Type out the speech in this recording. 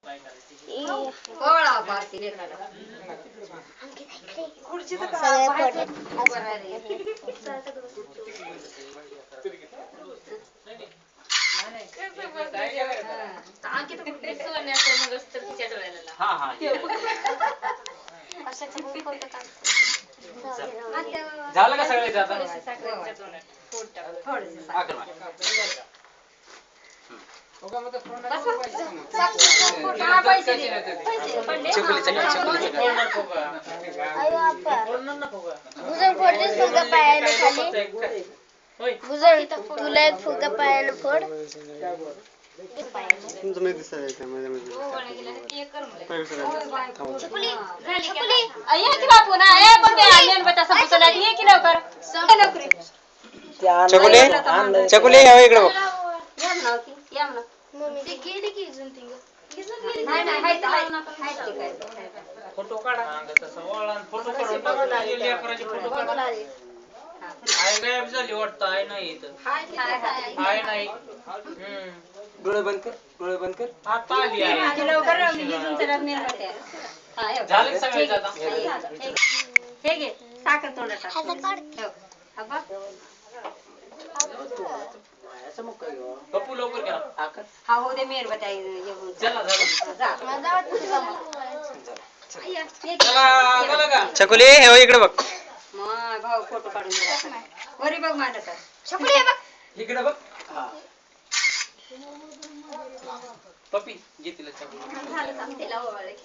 कोळा पारती लेकराला खुर्ची तर काय बाहेर बरं आहे अंकित कुठे सोन्याचं मग असतं तिच्या डोळ्याला हां हां कशाचं बोलतो का झालं का सगळे जाता थोडंसं तुला एक फुगा पायानं फोड चकुले इकडे बघ फोटो काढा तसं वळण फोटो काढून फोटो काढा आई गायब झाली वाटतं आई नाही इथं आई नाही डोळे बंद कर आता आली आहे लवकर झालं सगळे जाता हे घे साखर तोंडात पप्पू लवकर करा हा हो दे मेहरबानी आई चला चला चकुले इकडे बघ भाऊ फोटो काढून दिला वरी बघ मानत छकुली बघ इकडे बघ पप्पी घेतलं झालं तिला ओवाळे